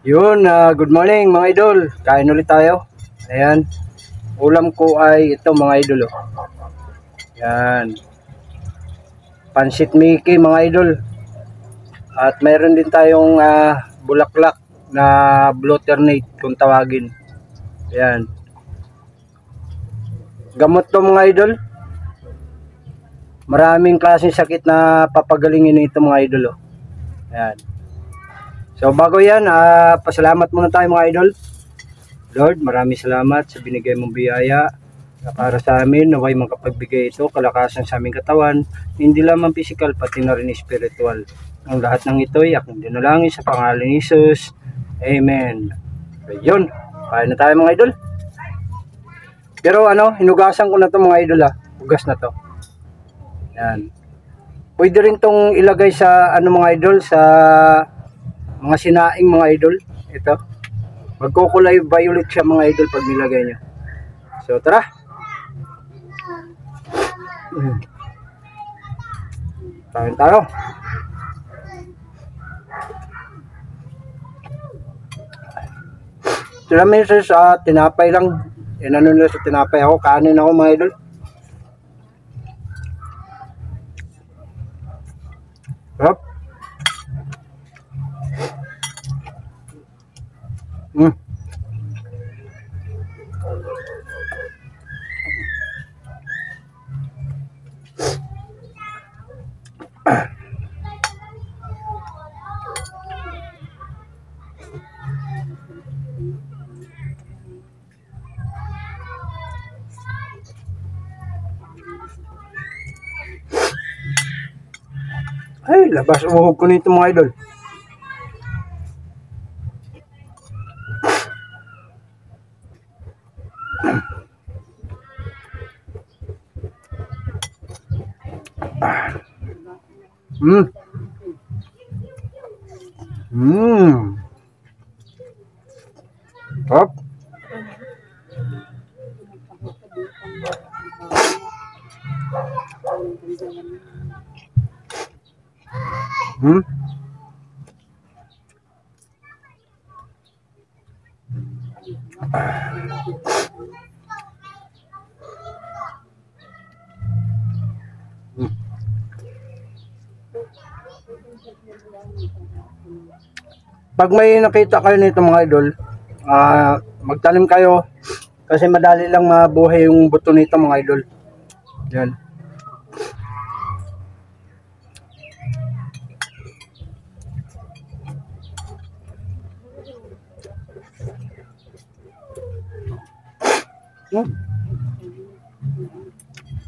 Yun, good morning mga idol. Kain ulit tayo. Ayan. Ulam ko ay ito mga idol. Oh. Yan. Pansit Mickey mga idol. At mayroon din tayong bulaklak na Blueternate kung tawagin. Ayan. Gamot to mga idol. Maraming klaseng sakit na papagalingin nito mga idol. Oh. Ayan. So bago yan, pasalamat muna tayo mga idol. Lord, maraming salamat sa binigay mong biyaya na para sa amin. Naway makapagbigay ito kalakasan sa aming katawan, hindi lamang physical pati na rin spiritual. Ang lahat ng ito ay aking dinalangin sa pangalan ni Jesus. Amen. So yun, kain na tayo mga idol. Pero hinugasan ko na to mga idol. Hugas na to. Yan. Pwede rin tong ilagay sa mga idol, sa mga sinaing mga idol. Ito. Magkukulay violet siya mga idol pag nilagay nyo. So tara. Tayo. Sila minsan sa tinapay lang. Inano nila sa tinapay ako. Kanin ako mga idol. Hop. Ay, labas uhog ko nito mga idol. Hop. Pag may nakita kayo nito mga idol, magtanim kayo kasi madali lang mabuhay yung buto nito mga idol. Yan.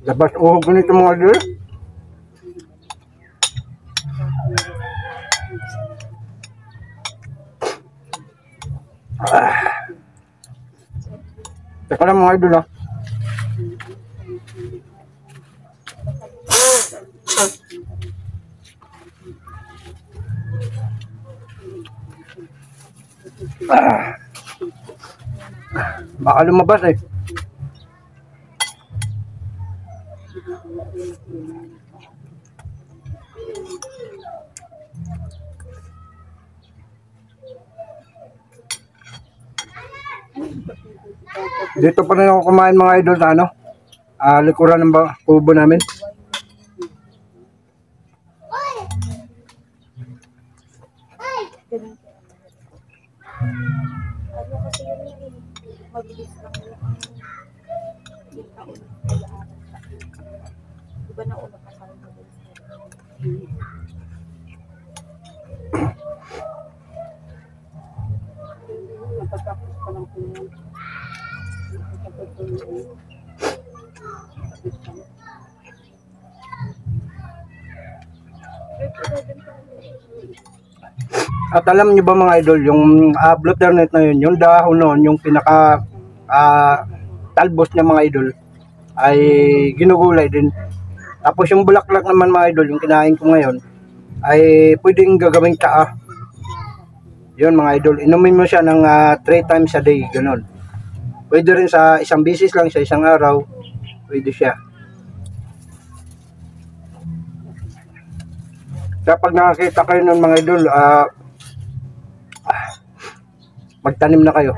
Labas uhog ko nito mga idol. Teka lang mga idol baka lumabas eh. Dito pa rin ako kumain mga idol sa likuran ng kubo namin. Mabilis lang yung taon diba na una pa parang mabilis napagkapos pa lang po At alam niyo ba mga idol, yung Blueternate na yun, yung dahon noon, yung pinaka talbos niya mga idol, ay ginugulay din. Tapos yung bulaklak naman mga idol, yung kinain ko ngayon, ay pwedeng gagawing tsaa. Yun mga idol, inumin mo siya ng 3 times a day, ganun. Pwede rin sa isang bisis lang, sa isang araw, pwede siya. Kapag nakakita kayo ng mga idol, magtanim na kayo.